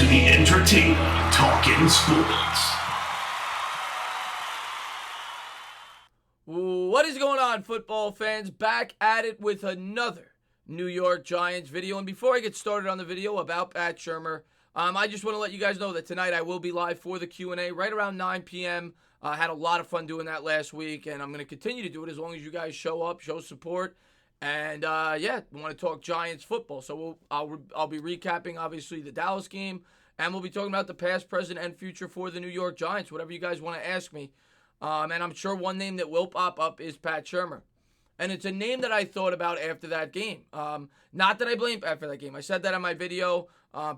to the entertainment Talking Sports. What is going on, football fans? Back at it with another New York Giants video. And before I get started on the video about Pat Shurmur, I just want to let you guys know that tonight I will be live for the Q&A right around 9 p.m. I had a lot of fun doing that last week, and I'm going to continue to do it as long as you guys show up, show support, and yeah, want to talk Giants football. So I'll be recapping, obviously, the Dallas game, and we'll be talking about the past, present, and future for the New York Giants, whatever you guys want to ask me. And I'm sure one name that will pop up is Pat Shurmur. And it's a name that I thought about after that game. Not that I blame Pat for that game. I said that in my video.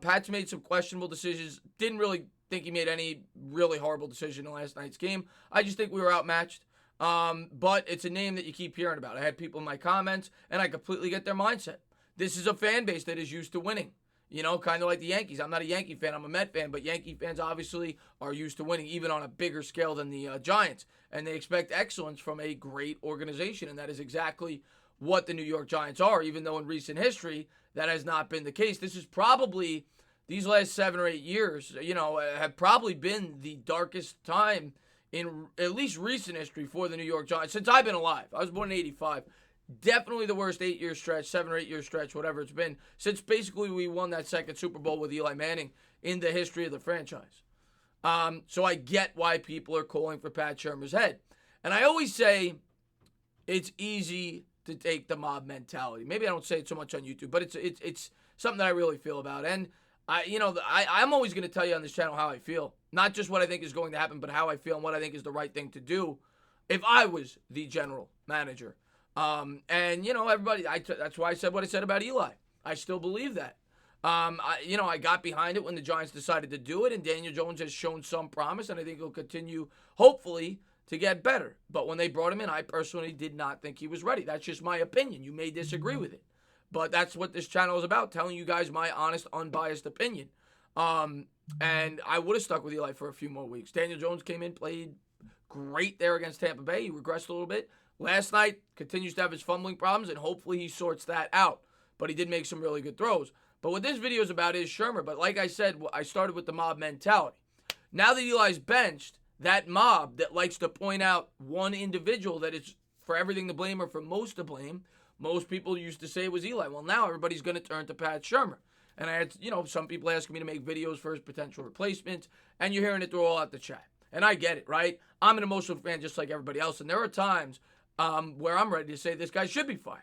Pat's made some questionable decisions. Didn't really think he made any really horrible decision in last night's game. I just think we were outmatched. But it's a name that you keep hearing about. I had people in my comments, and I completely get their mindset. This is a fan base that is used to winning. You know, kind of like the Yankees. I'm not a Yankee fan. I'm a Met fan. But Yankee fans obviously are used to winning, even on a bigger scale than the Giants. And they expect excellence from a great organization. And that is exactly what the New York Giants are, even though in recent history that has not been the case. This is probably, these last 7 or 8 years, have probably been the darkest time in at least recent history for the New York Giants since I've been alive. I was born in 85. Definitely the worst 8-year stretch, 7 or 8 year stretch, whatever it's been, since basically we won that second Super Bowl with Eli Manning in the history of the franchise. So I get why people are calling for Pat Shurmur's head. And I always say it's easy to take the mob mentality. Maybe I don't say it so much on YouTube, but it's something that I really feel about. And I'm always going to tell you on this channel how I feel. Not just what I think is going to happen, but how I feel and what I think is the right thing to do if I was the general manager. Everybody, that's why I said what I said about Eli. I still believe that. I got behind it when the Giants decided to do it, and Daniel Jones has shown some promise, and I think he'll continue, hopefully, to get better. But when they brought him in, I personally did not think he was ready. That's just my opinion. You may disagree with it. But that's what this channel is about, telling you guys my honest, unbiased opinion. And I would have stuck with Eli for a few more weeks. Daniel Jones came in, played great there against Tampa Bay. He regressed a little bit. Last night, continues to have his fumbling problems, and hopefully he sorts that out. But he did make some really good throws. But what this video is about is Shurmur. But like I said, I started with the mob mentality. Now that Eli's benched, that mob that likes to point out one individual that is for everything to blame or for most to blame, most people used to say it was Eli. Well, now everybody's going to turn to Pat Shurmur. And I had, some people asking me to make videos for his potential replacements, and you're hearing it through all out the chat. And I get it, right? I'm an emotional fan just like everybody else, and there are times where I'm ready to say this guy should be fired.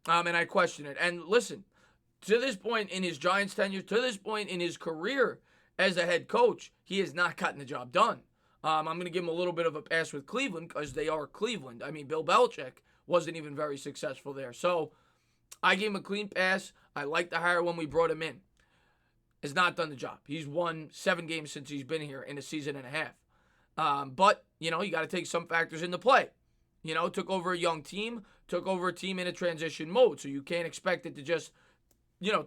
And I question it. And listen, to this point in his Giants tenure, to this point in his career as a head coach, he has not gotten the job done. I'm going to give him a little bit of a pass with Cleveland because they are Cleveland. I mean, Bill Belichick wasn't even very successful there. So I gave him a clean pass. I liked the hire when we brought him in. Has not done the job. He's won 7 games since he's been here in a season and a half. But, you got to take some factors into play. Took over a young team, took over a team in a transition mode. So you can't expect it to just,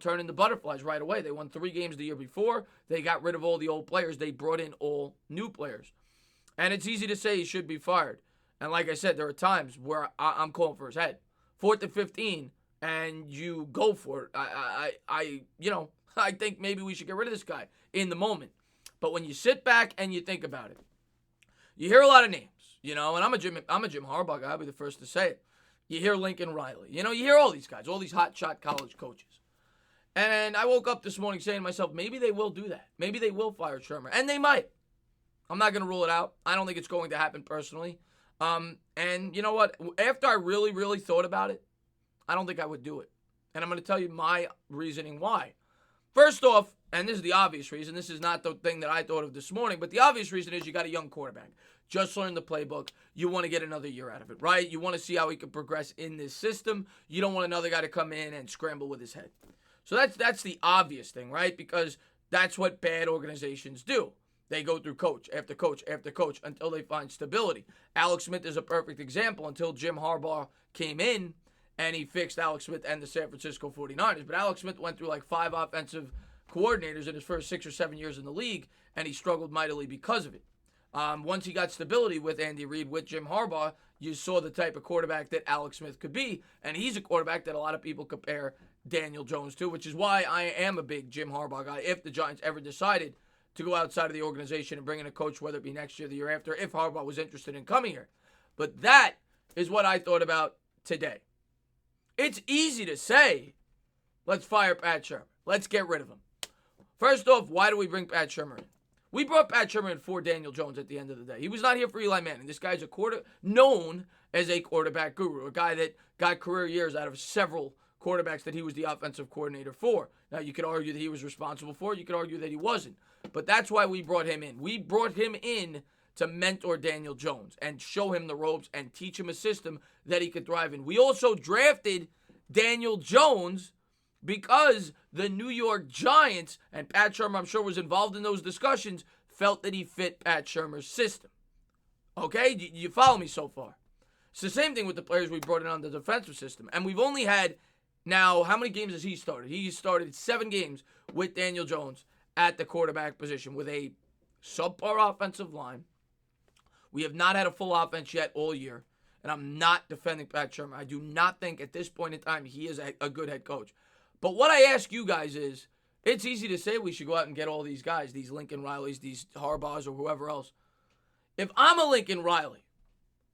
turn into butterflies right away. They won 3 games the year before. They got rid of all the old players. They brought in all new players. And it's easy to say he should be fired. And like I said, there are times where I'm calling for his head. 4th and 15, and you go for it. I think maybe we should get rid of this guy in the moment. But when you sit back and you think about it, you hear a lot of names. And I'm a Jim Harbaugh guy. I'll be the first to say it. You hear Lincoln Riley. You hear all these guys, all these hotshot college coaches. And I woke up this morning saying to myself, maybe they will do that. Maybe they will fire Shurmur. And they might. I'm not going to rule it out. I don't think it's going to happen personally. And you know what? After I really, really thought about it, I don't think I would do it. And I'm going to tell you my reasoning why. First off, and this is the obvious reason. This is not the thing that I thought of this morning. But the obvious reason is you got a young quarterback. Just learned the playbook. You want to get another year out of it, right? You want to see how he can progress in this system. You don't want another guy to come in and scramble with his head. So that's the obvious thing, right? Because that's what bad organizations do. They go through coach after coach after coach until they find stability. Alex Smith is a perfect example until Jim Harbaugh came in and he fixed Alex Smith and the San Francisco 49ers. But Alex Smith went through like 5 offensive coordinators in his first 6 or 7 years in the league, and he struggled mightily because of it. Once he got stability with Andy Reid, with Jim Harbaugh, you saw the type of quarterback that Alex Smith could be, and he's a quarterback that a lot of people compare Daniel Jones too, which is why I am a big Jim Harbaugh guy. If the Giants ever decided to go outside of the organization and bring in a coach, whether it be next year or the year after, if Harbaugh was interested in coming here. But that is what I thought about today. It's easy to say, let's fire Pat Shurmur. Let's get rid of him. First off, why do we bring Pat Shurmur in? We brought Pat Shurmur in for Daniel Jones at the end of the day. He was not here for Eli Manning. This guy's known as a quarterback guru, a guy that got career years out of several quarterbacks that he was the offensive coordinator for. Now, you could argue that he was responsible for it. You could argue that he wasn't. But that's why we brought him in. We brought him in to mentor Daniel Jones and show him the ropes and teach him a system that he could thrive in. We also drafted Daniel Jones because the New York Giants, and Pat Shurmur, I'm sure, was involved in those discussions, felt that he fit Pat Shurmur's system. Okay? You follow me so far? It's the same thing with the players we brought in on the defensive system. And we've only had, now, how many games has he started? He started 7 games with Daniel Jones at the quarterback position with a subpar offensive line. We have not had a full offense yet all year. And I'm not defending Pat Shurmur. I do not think at this point in time he is a good head coach. But what I ask you guys is, it's easy to say we should go out and get all these guys, these Lincoln Rileys, these Harbaughs, or whoever else. If I'm a Lincoln Riley,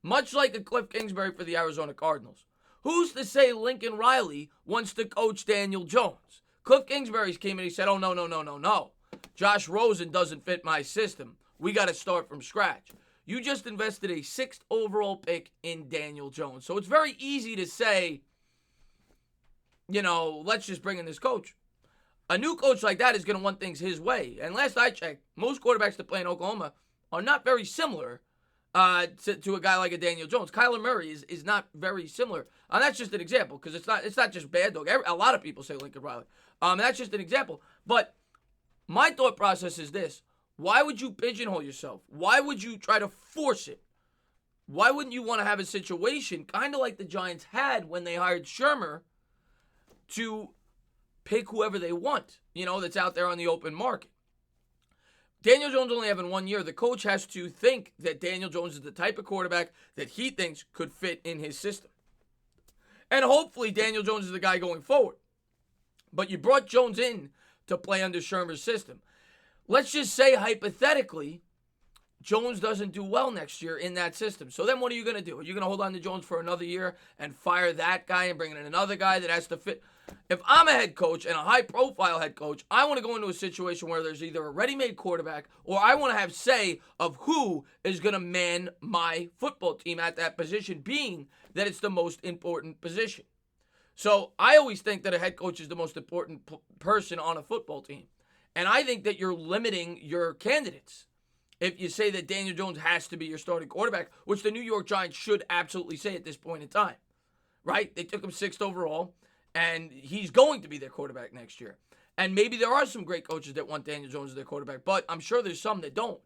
much like a Cliff Kingsbury for the Arizona Cardinals, who's to say Lincoln Riley wants to coach Daniel Jones? Cliff Kingsbury came in and he said, oh, no. Josh Rosen doesn't fit my system. We got to start from scratch. You just invested a 6th overall pick in Daniel Jones. So it's very easy to say, let's just bring in this coach. A new coach like that is going to want things his way. And last I checked, most quarterbacks that play in Oklahoma are not very similar to a guy like a Daniel Jones. Kyler Murray is not very similar. And that's just an example because it's not just bad dog. A lot of people say Lincoln Riley. That's just an example. But my thought process is this. Why would you pigeonhole yourself? Why would you try to force it? Why wouldn't you want to have a situation kind of like the Giants had when they hired Shurmur to pick whoever they want, that's out there on the open market? Daniel Jones only having 1 year. The coach has to think that Daniel Jones is the type of quarterback that he thinks could fit in his system. And hopefully Daniel Jones is the guy going forward. But you brought Jones in to play under Shurmur's system. Let's just say, hypothetically, Jones doesn't do well next year in that system. So then what are you going to do? Are you going to hold on to Jones for another year and fire that guy and bring in another guy that has to fit? If I'm a head coach and a high-profile head coach, I want to go into a situation where there's either a ready-made quarterback or I want to have say of who is going to man my football team at that position, being that it's the most important position. So I always think that a head coach is the most important person on a football team. And I think that you're limiting your candidates if you say that Daniel Jones has to be your starting quarterback, which the New York Giants should absolutely say at this point in time, right? They took him 6th overall, and he's going to be their quarterback next year. And maybe there are some great coaches that want Daniel Jones as their quarterback, but I'm sure there's some that don't.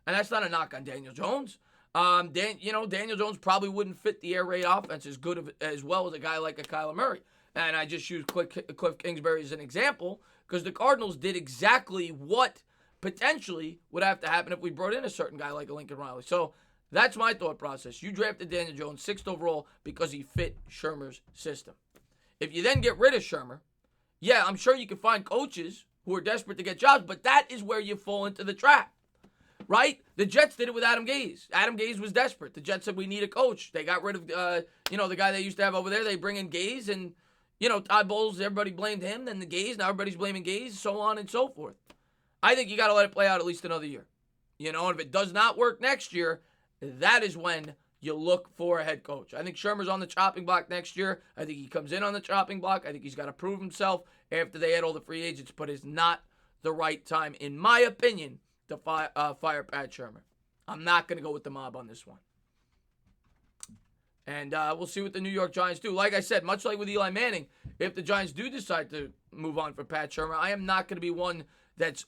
And that's not a knock on Daniel Jones. Daniel Jones probably wouldn't fit the air raid offense as well as a guy like a Kyler Murray. And I just use Cliff Kingsbury as an example because the Cardinals did exactly what potentially would have to happen if we brought in a certain guy like a Lincoln Riley. So that's my thought process. You drafted Daniel Jones 6th overall because he fit Shurmur's system. If you then get rid of Shurmur, yeah, I'm sure you can find coaches who are desperate to get jobs, but that is where you fall into the trap, right? The Jets did it with Adam Gase. Adam Gase was desperate. The Jets said, we need a coach. They got rid of, the guy they used to have over there. They bring in Gase, and, Todd Bowles, everybody blamed him. Then the Gase, now everybody's blaming Gase, so on and so forth. I think you got to let it play out at least another year. And if it does not work next year, that is when you look for a head coach. I think Shurmur's on the chopping block next year. I think he comes in on the chopping block. I think he's got to prove himself after they had all the free agents, but it's not the right time, in my opinion, to fire Pat Shurmur. I'm not going to go with the mob on this one. And we'll see what the New York Giants do. Like I said, much like with Eli Manning, if the Giants do decide to move on for Pat Shurmur, I am not going to be one that's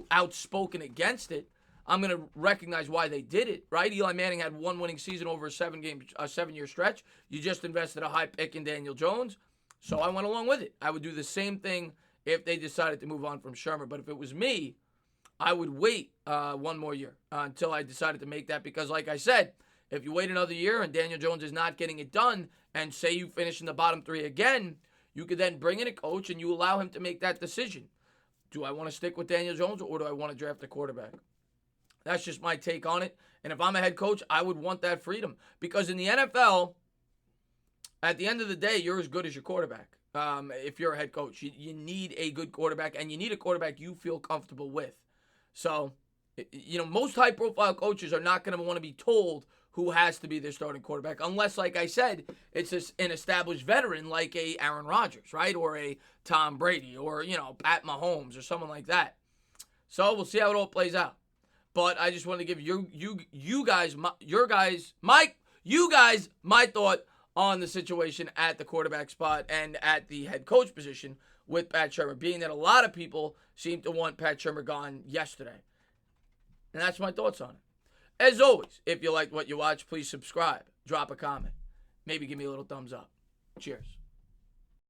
outspoken against it. I'm going to recognize why they did it, right? Eli Manning had one winning season over a 7-year stretch. You just invested a high pick in Daniel Jones, so I went along with it. I would do the same thing if they decided to move on from Shurmur. But if it was me, I would wait one more year until I decided to make that, because like I said, if you wait another year and Daniel Jones is not getting it done, and say you finish in the bottom 3 again, You could then bring in a coach and you allow him to make that decision. Do I want to stick with Daniel Jones or do I want to draft a quarterback? That's just my take on it. And if I'm a head coach, I would want that freedom. Because in the NFL, at the end of the day, you're as good as your quarterback. If you're a head coach, you need a good quarterback, and you need a quarterback you feel comfortable with. So, most high-profile coaches are not going to want to be told who has to be their starting quarterback, unless, like I said, it's an established veteran like a Aaron Rodgers, right, or a Tom Brady, or Pat Mahomes, or someone like that. So we'll see how it all plays out. But I just want to give you guys my thought on the situation at the quarterback spot and at the head coach position with Pat Shurmur, being that a lot of people seem to want Pat Shurmur gone yesterday. And that's my thoughts on it. As always, if you liked what you watched, please subscribe, drop a comment, maybe give me a little thumbs up. Cheers.